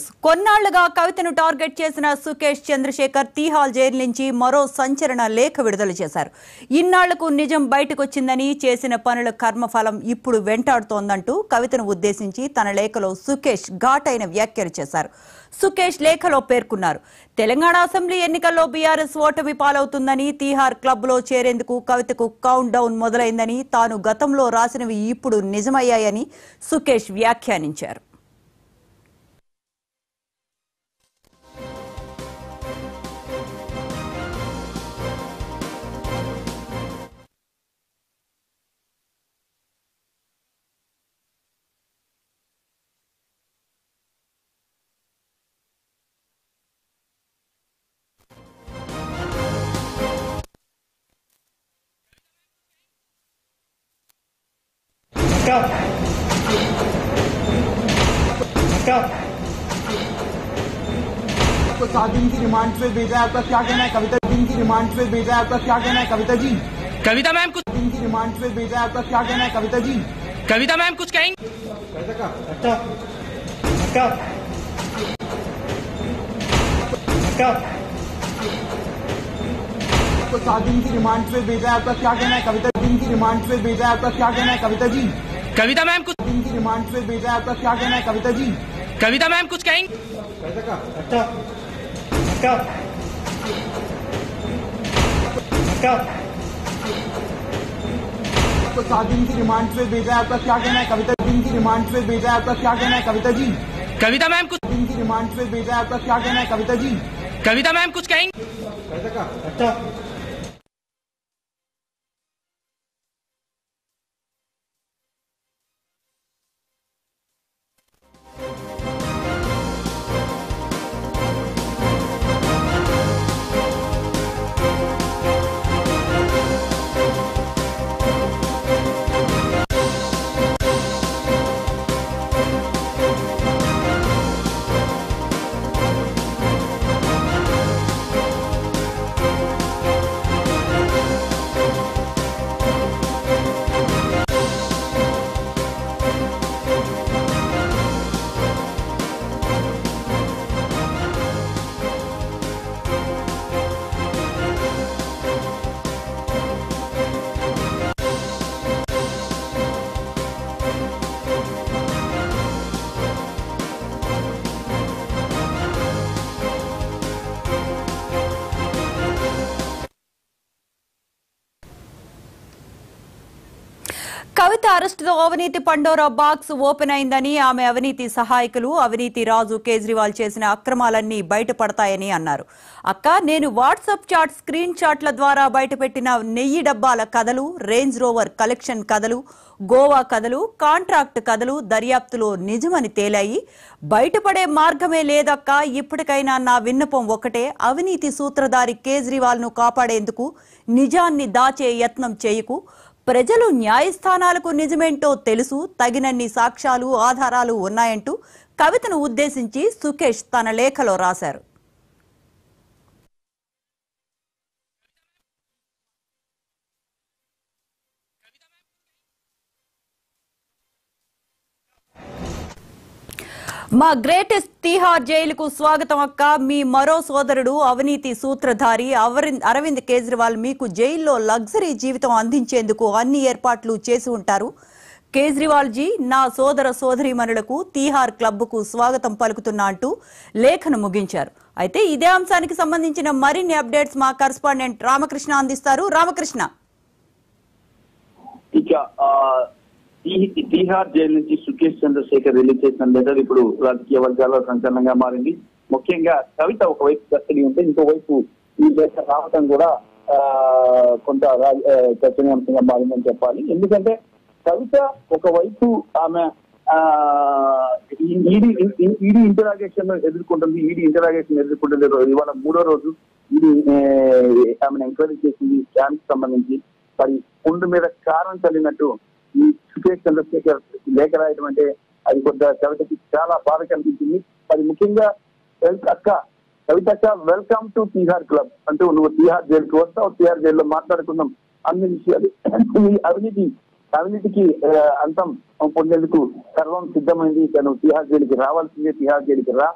కొన్నాళ్లుగా కవితను టార్గెట్ చేసిన సుకేష్ చంద్రశేఖర్ తీహాల్ జైలు నుంచి మరో సంచలన లేఖ విడుదల చేశారు. ఇన్నాళ్లకు నిజం బయటకొచ్చిందని, చేసిన పనుల కర్మఫలం ఇప్పుడు వెంటాడుతోందంటూ కవితను ఉద్దేశించి తన లేఖలో సుకేష్ ఘాటైన వ్యాఖ్యలు చేశారు. సుకేష్ లేఖలో పేర్కొన్నారు, తెలంగాణ అసెంబ్లీ ఎన్నికల్లో బీఆర్ఎస్ ఓటమి పాలవుతుందని, తీహార్ క్లబ్లో చేరేందుకు కవితకు కౌంట్ డౌన్ మొదలైందని, తాను గతంలో రాసినవి ఇప్పుడు నిజమయ్యాయని సుకేష్ వ్యాఖ్యానించారు. आपको 7 दिन की रिमांड पे भेजा है, आपका क्या कहना है? कविता दिन की रिमांड पे भेजा है, आपका क्या कहना है? कविता जी, कविता मैम कुछ दिन की रिमांड पे भेजा है, आपका क्या कहना है? कविता जी, कविता मैम कुछ कहेंगे? आपको 7 दिन की रिमांड पे भेजा है, आपका क्या कहना है? कविता दिन की रिमांड पे भेजा है, आपका क्या कहना है? कविता जी, कविता मैम कुछ दिन की रिमांड पे भेजा है, आपका क्या कहना है? कविता जी, कविता मैम कुछ कहेंगे? आपको 7 दिन की रिमांड पे भेजा है, आपका क्या कहना है? कविता दिन की रिमांड पे भेजा है, आपका क्या कहना है? कविता जी, कविता मैम कुछ दिन की रिमांड पे भेजा है, आपका क्या कहना है? कविता जी, कविता मैम कुछ कहेंगे? కవిత అరెస్టుతో అవినీతి పండోరా బాక్స్ ఓపెన్ అయిందని, ఆమె అవినీతి సహాయకులు, అవినీతి రాజు కేజ్రీవాల్ చేసిన అక్రమాలన్నీ బయటపడతాయని అన్నారు. అక్క, నేను వాట్సాప్ చాట్ స్క్రీన్ షాట్ల ద్వారా బయటపెట్టిన 1000 డబ్బాల కథలు, రేంజ్ రోవర్ కలెక్షన్ కథలు, గోవా కథలు, కాంట్రాక్ట్ కథలు దర్యాప్తులో నిజమని తేలాయి. బయటపడే మార్గమే లేదక్క. ఇప్పటికైనా నా విన్నపం ఒకటే, అవినీతి సూత్రధారి కేజ్రీవాల్ ను కాపాడేందుకు నిజాన్ని దాచే యత్నం చేయకు. ప్రజలు న్యాయస్థానాలకు నిజమేంటో తెలుసు, తగినన్ని సాక్ష్యాలు, ఆధారాలు ఉన్నాయంటూ కవితను ఉద్దేశించి సుకేష్ తన లేఖలో రాశారు. మా గ్రేటెస్ట్ తీహార్ జైలుకు స్వాగతం అక్క. మీ మరో సోదరుడు అవినీతి సూత్రధారి అరవింద్ కేజ్రీవాల్ మీకు జైల్లో లగ్జరీ జీవితం అందించేందుకు అన్ని ఏర్పాట్లు చేసి ఉంటారు. కేజ్రీవాల్ జీ, నా సోదర సోదరీమణులకు తీహార్ క్లబ్కు స్వాగతం పలుకుతున్నా అంటూ లేఖను ముగించారు. అయితే ఇదే అంశానికి సంబంధించిన మరిన్ని అప్డేట్స్ మా కరెస్పాండెంట్ రామకృష్ణ అందిస్తారు. రామకృష్ణ, తీహార్ జైలు నుంచి సుకేష్ చంద్రశేఖర్ రిలీజ్ చేసిన లెటర్ ఇప్పుడు రాజకీయ వర్గాల్లో సంచలనంగా మారింది. ముఖ్యంగా కవిత ఒకవైపు కస్టడీ ఉంటే ఇంకోవైపు ఈ లేఖ రావటం కూడా కొంత చర్చనీయాంశంగా మారిందని చెప్పాలి. ఎందుకంటే కవిత ఒకవైపు ఆమె ఈడీ ఇంటరాగేషన్ ఎదుర్కొంటుంది. ఇవాళ 3వ రోజు ఈడీ ఆమెను ఎంక్వైరీ చేసింది స్కామ్ కి సంబంధించి. మరి పుండు మీద కారం చల్లినట్టు ఈ సుకేష్ చంద్రశేఖర్ లేఖ రాయడం అంటే అది కొంత కవితకి చాలా బాధ కనిపించింది. అది ముఖ్యంగా కవిత వెల్కమ్ టు తీహార్ క్లబ్ అంటూ, నువ్వు తీహార్ జైలుకి వస్తావు, తీహార్ జైల్లో మాట్లాడుకుందాం అన్ని విషయాలు. అవినీతికి అంతం పొందేందుకు సర్వం సిద్ధమైంది. తను తీహార్ జైలుకి రావాల్సిందే, తీహార్ జైలుకి రా,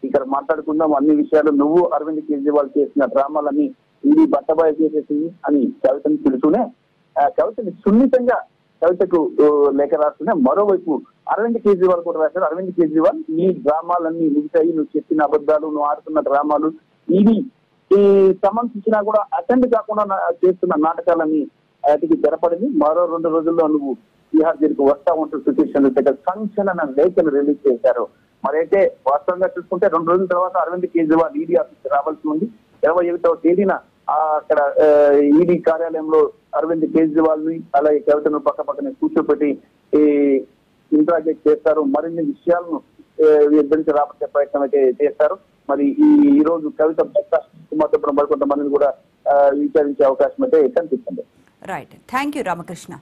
ఇక్కడ మాట్లాడుకుందాం అన్ని విషయాలు. నువ్వు అరవింద్ కేజ్రీవాల్ చేసిన డ్రామాలన్నీ ఇది బట్టబాయ చేసేసింది అని కవితను పిలుతూనే కవితని సున్నితంగా కవితకు లేఖ రాస్తూనే మరోవైపు అరవింద్ కేజ్రీవాల్ కూడా రాశారు. అరవింద్ కేజ్రీవాల్ ఈ డ్రామాలన్నీ మిగతాయి, నువ్వు చెప్పిన అబద్ధాలు, నువ్వు ఆడుతున్న డ్రామాలు, ఇది ఈ సమన్స్ ఇచ్చినా కూడా అటెండ్ కాకుండా చేస్తున్న నాటకాలన్నీ వాటికి తెరపడింది. మరో 2 రోజుల్లో నువ్వు బీహార్ జైలుకు వస్తా ఉంటూ సుకేష్ చంద్రశేఖర్ సంచలన లేఖలు రిలీజ్ చేశారు. మరైతే వాస్తవంగా చూసుకుంటే 2 రోజుల తర్వాత అరవింద్ కేజ్రీవాల్ ఈడీ ఆఫీస్ రావాల్సి ఉంది. 21వ తేదీన అక్కడ ఈడీ కార్యాలయంలో అరవింద్ కేజ్రీవాల్ ని అలాగే కవితను పక్కనే కూర్చోబెట్టి ఇంట్రాగేట్ చేస్తారు. మరిన్ని విషయాలను ఇద్దరికి రాబట్టే ప్రయత్నం అయితే చేస్తారు. మరి ఈ రోజు కవిత మొత్తం మరికొంతమందిని కూడా విచారించే అవకాశం అయితే కనిపిస్తుంది. Right, thank you Ramakrishna.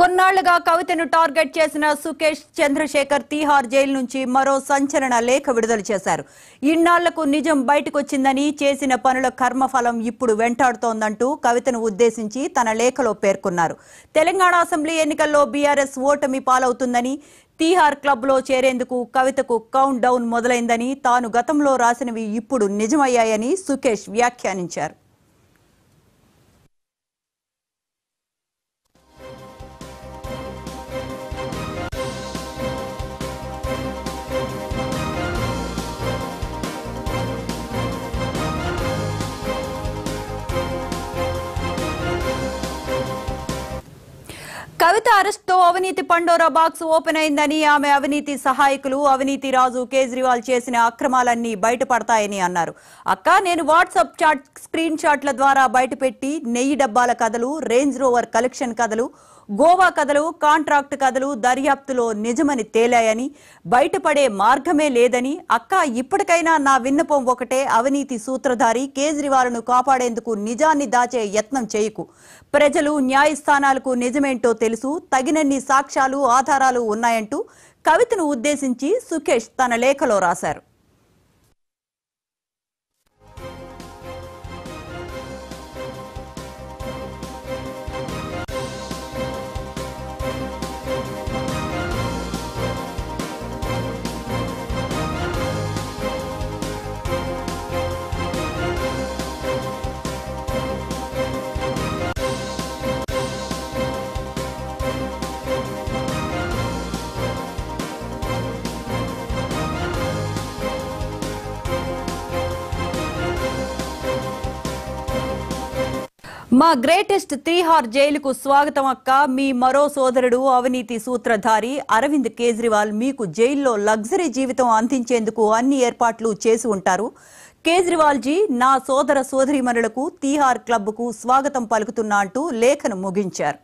కొన్నాళ్లుగా కవితను టార్గెట్ చేసిన సుకేష్ చంద్రశేఖర్ తీహార్ జైలు నుంచి మరో సంచలన లేఖ విడుదల చేశారు. ఇన్నాళ్లకు నిజం బయటకొచ్చిందని, చేసిన పనుల కర్మఫలం ఇప్పుడు వెంటాడుతోందంటూ కవితను ఉద్దేశించి తన లేఖలో పేర్కొన్నారు. తెలంగాణ అసెంబ్లీ ఎన్నికల్లో బీఆర్ఎస్ ఓటమి పాలవుతుందని, తీహార్ క్లబ్లో చేరేందుకు కవితకు కౌంట్ డౌన్ మొదలైందని, తాను గతంలో రాసినవి ఇప్పుడు నిజమయ్యాయని సుకేష్ వ్యాఖ్యానించారు. కవిత అరెస్ట్తో అవినీతి పండోరా బాక్స్ ఓపెన్ అయిందని, ఆమె అవినీతి సహాయకులు అవినీతి రాజు కేజ్రీవాల్ చేసిన అక్రమాలన్నీ బయటపడతాయని అన్నారు. అక్క, నేను వాట్సాప్ చాట్ స్క్రీన్ షాట్ల ద్వారా బయటపెట్టి నెయ్యి డబ్బాల కథలు, రేంజ్ రోవర్ కలెక్షన్ కథలు, గోవా కథలు, కాంట్రాక్ట్ కథలు దర్యాప్తులో నిజమని తేలాయని, బయటపడే మార్గమే లేదని, అక్క ఇప్పటికైనా నా విన్నపం ఒకటే, అవినీతి సూత్రధారి కేజ్రీవాల్ను కాపాడేందుకు నిజాన్ని దాచే యత్నం చేయకు. ప్రజలు న్యాయస్థానాలకు నిజమేంటో తెలుసు, తగినన్ని సాక్ష్యాలు ఆధారాలు ఉన్నాయంటూ కవితను ఉద్దేశించి సుకేష్ తన లేఖలో రాశారు. మా గ్రేటెస్ట్ తీహార్ జైలుకు స్వాగతం అక్క. మీ మరో సోదరుడు అవినీతి సూత్రధారి అరవింద్ కేజ్రీవాల్ మీకు జైల్లో లగ్జరీ జీవితం అందించేందుకు అన్ని ఏర్పాట్లు చేసి ఉంటారు. కేజ్రీవాల్ జీ, నా సోదర సోదరీమణులకు తీహార్ క్లబ్కు స్వాగతం పలుకుతున్నా అంటూ లేఖను ముగించారు.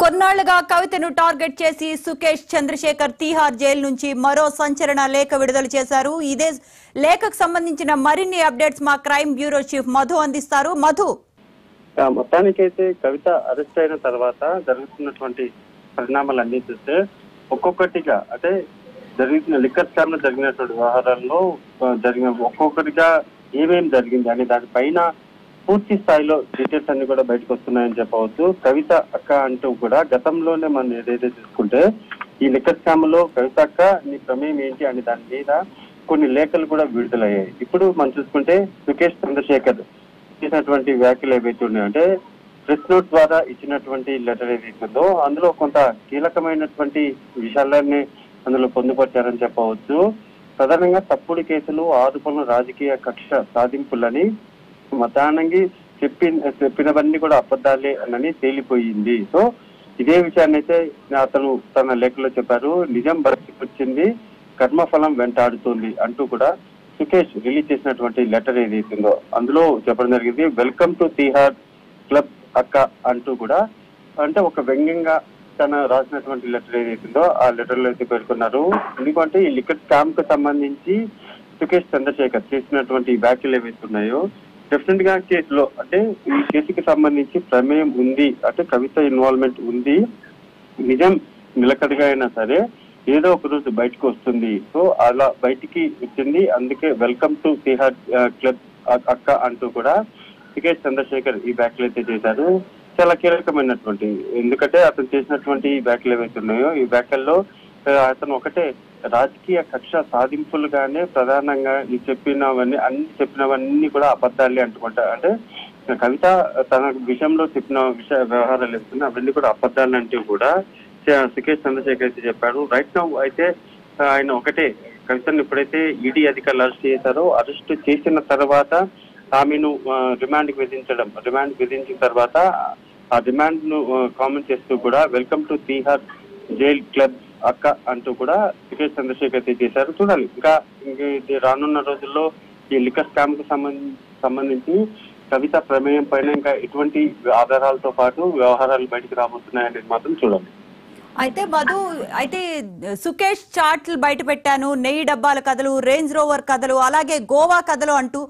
కొన్నాళ్లుగా కవితను టార్గెట్ చేసి సుకేష్ చంద్రశేఖర్ తీహార్ జైలు నుంచి మరో సంచలన లేఖ విడుదల చేశారు. ఇదే లేఖకు సంబంధించిన మరిన్ని అప్డేట్స్ మా క్రైమ్ బ్యూరో చీఫ్ మధు అందిస్తారు. మధు, మొత్తానికైతే కవిత అరెస్ట్ అయిన తర్వాత జరుగుతున్నటువంటి పరిణామాలన్నీ చూస్తే ఒక్కొక్కటిగా అంటే జరిగిన లిక్కర్ స్కామ్ లో జరిగినటువంటి వ్యవహారాల్లో జరిగిన ఒక్కొక్కటిగా ఏమేమి జరిగింది అనే దానిపైన పూర్తి స్థాయిలో డీటెయిల్స్ అన్ని కూడా బయటకు వస్తున్నాయని చెప్పవచ్చు. కవిత అక్క అంటూ కూడా గతంలోనే మనం ఏదైతే చూసుకుంటే ఈ లిక్కర్ స్కామ్ లో కవిత అక్క నీ ప్రమేయం ఏంటి అనే దాని మీద కొన్ని లేఖలు కూడా విడుదలయ్యాయి. ఇప్పుడు మనం చూసుకుంటే సుకేష్ చంద్రశేఖర్ చేసినటువంటి వ్యాఖ్యలు ఏవైతే ఉన్నాయంటే ప్రెస్ నోట్ ద్వారా ఇచ్చినటువంటి లెటర్ ఏదైతుందో అందులో కొంత కీలకమైనటువంటి విషయాలన్నీ అందులో పొందుపరిచారని చెప్పవచ్చు. ప్రధానంగా తప్పుడు కేసులు, ఆరోపణలు, రాజకీయ కక్ష సాధింపులని మతానంగి చెప్పినవన్నీ కూడా అబద్ధాలే అని తేలిపోయింది. సో ఇదే విషయాన్ని అయితే అతను తన లేఖలో చెప్పారు. నిజం బయటకు వచ్చింది, కర్మఫలం వెంటాడుతుంది అంటూ కూడా సుకేష్ రిలీజ్ చేసినటువంటి లెటర్ ఏదైతుందో అందులో చెప్పడం జరిగింది. వెల్కమ్ టు తీహార్ క్లబ్ అక్క అంటూ కూడా అంటే ఒక వ్యంగ్యంగా తన రాసినటువంటి లెటర్ ఏదైతుందో ఆ లెటర్ లో అయితే పేర్కొన్నారు. ఎందుకంటే ఈ లిక్కర్ స్కామ్ కు సంబంధించి సుకేష్ చంద్రశేఖర్ చేసినటువంటి వ్యాఖ్యలు ఏవైతున్నాయో డెఫినెట్ గా కేసులో అంటే ఈ కేసుకి సంబంధించి ప్రమేయం ఉంది, అంటే కవిత ఇన్వాల్వ్మెంట్ ఉంది, నిజం నిలకడగా అయినా సరే ఏదో ఒక రోజు బయటకు వస్తుంది. సో అలా బయటికి వచ్చింది, అందుకే వెల్కమ్ టు తీహార్ క్లబ్ అక్క అంటూ కూడా సుకేష్ చంద్రశేఖర్ ఈ వ్యాఖ్యలు అయితే చేశారు. చాలా కీలకమైనటువంటి, ఎందుకంటే అతను చేసినటువంటి వ్యాఖ్యలు ఏవైతే ఉన్నాయో ఈ వ్యాఖ్యల్లో అతను ఒకటే రాజకీయ కక్ష సాధింపులుగానే ప్రధానంగా ఈ చెప్పినవన్నీ కూడా అబద్ధాలే అంటుకుంటా. అంటే కవిత తన విషయంలో చెప్పిన వ్యవహారాలు వేస్తున్నా అవన్నీ కూడా అబద్ధాలు అంటూ కూడా సుకేష్ చంద్రశేఖర్ అయితే చెప్పాడు. రైట్ నౌ అయితే ఆయన ఒకటే కవితను ఎప్పుడైతే ఈడీ అధికారులు అరెస్ట్ చేశారో అరెస్ట్ చేసిన తర్వాత ఆమెను రిమాండ్ విధించిన తర్వాత ఆ రిమాండ్ ను కామెంట్ చేస్తూ కూడా welcome to Tihar jail club అక్క అంటూ కూడా సుకేష్ చంద్రశేఖర్ అయితే చేశారు. చూడాలి ఇంకా రానున్న రోజుల్లో ఈ లిక్కర్ స్కామ్ కు సంబంధించి కవిత ప్రమేయం పైన ఇంకా ఎటువంటి ఆధారాలతో పాటు వ్యవహారాలు బయటకు రాబోతున్నాయనేది మాత్రం చూడాలి. అయితే మధు, అయితే సుకేష్ చాట్లు బయట పెట్టాను, నెయ్యి డబ్బాల కథలు, రేంజ్ రోవర్ కథలు, అలాగే గోవా కథలు అంటూ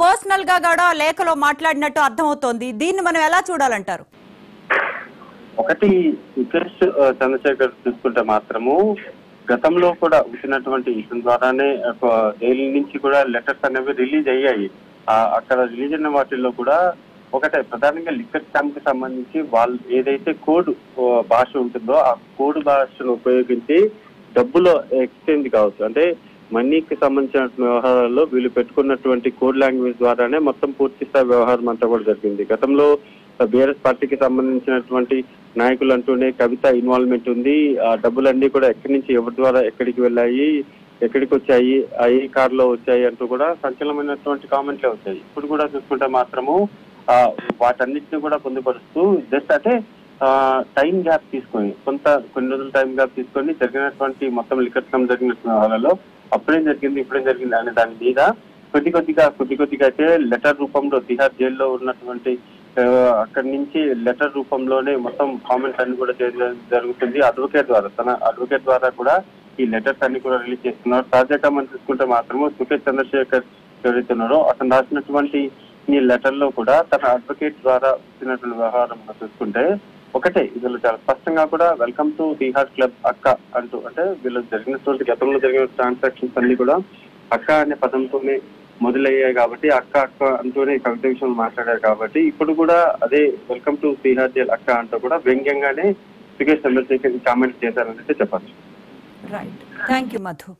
పర్సనల్ గా కూడా లేఖలో మాట్లాడినట్టు అర్థమవుతోంది. దీన్ని మనం ఎలా చూడాలంటారు? ఒకటి సుకేష్ చంద్రశేఖర్ చూసుకుంటే మాత్రము గతంలో కూడా వచ్చినటువంటి ఇతని ద్వారానే జైలు నుంచి కూడా లెటర్స్ అనేవి రిలీజ్ అయ్యాయి. అక్కడ రిలీజ్ అయిన వాటిల్లో కూడా ఒకటే ప్రధానంగా లిక్కర్ స్కామ్ కి సంబంధించి వాళ్ళు ఏదైతే కోడ్ భాష ఉంటుందో ఆ కోడ్ భాషను ఉపయోగించి డబ్బులో ఎక్స్చేంజ్ కావచ్చు, అంటే మనీకి సంబంధించిన వ్యవహారాల్లో వీళ్ళు పెట్టుకున్నటువంటి కోడ్ లాంగ్వేజ్ ద్వారానే మొత్తం పూర్తి స్థాయి వ్యవహారం అంతా కూడా జరిగింది. గతంలో బీఆర్ఎస్ పార్టీకి సంబంధించినటువంటి నాయకులు అంటూనే కవిత ఇన్వాల్వ్మెంట్ ఉంది, ఆ డబ్బులన్నీ కూడా ఎక్కడి నుంచి ఎవరి ద్వారా ఎక్కడికి వెళ్ళాయి, ఎక్కడికి వచ్చాయి, ఏ కారులో వచ్చాయి అంటూ కూడా సంచలనమైనటువంటి కామెంట్లే వచ్చాయి. ఇప్పుడు కూడా చూసుకుంటే మాత్రము వాటన్నిటిని కూడా పొందుపరుస్తూ జస్ట్ అంటే టైం గ్యాప్ తీసుకొని కొన్ని రోజులు టైం గ్యాప్ తీసుకొని జరిగినటువంటి మొత్తం లిక్కర్ స్కామ్ జరిగిన వాళ్ళలో అప్పుడేం జరిగింది ఇప్పుడేం జరిగింది అనే దాని మీద కొద్ది కొద్దిగా అయితే లెటర్ రూపంలో తిహార్ జైల్లో ఉన్నటువంటి అక్కడి నుంచి లెటర్ రూపంలోనే మొత్తం కామెంట్స్ అన్ని కూడా జరుగుతుంది. తన అడ్వకేట్ ద్వారా కూడా ఈ లెటర్స్ అన్ని కూడా రిలీజ్ చేస్తున్నారు. తాజాగా మనం చూసుకుంటే మాత్రము సుకేష్ చంద్రశేఖర్ ఎవరైతే ఉన్నారో అతను రాసినటువంటి ఈ లెటర్ లో కూడా తన అడ్వకేట్ ద్వారా వచ్చినటువంటి వ్యవహారం చూసుకుంటే ఒకటే ఇందులో చాలా స్పష్టంగా కూడా వెల్కమ్ టు తీహార్ క్లబ్ అక్క అంటూ, అంటే వీళ్ళు జరిగినటువంటి గతంలో జరిగిన ట్రాన్సాక్షన్స్ అన్ని కూడా అక్క అనే పదంతోనే మొదలయ్యాయి కాబట్టి అక్క అంటూనే కవిత విషయం మాట్లాడారు కాబట్టి ఇప్పుడు కూడా అదే వెల్కమ్ టు తీహార్ జైల్ అక్క అంటూ కూడా వ్యంగ్యంగానే సుకేష్ చంద్రశేఖర్ కామెంట్ చేశారని చెప్పచ్చు. Right, thank you Madhu.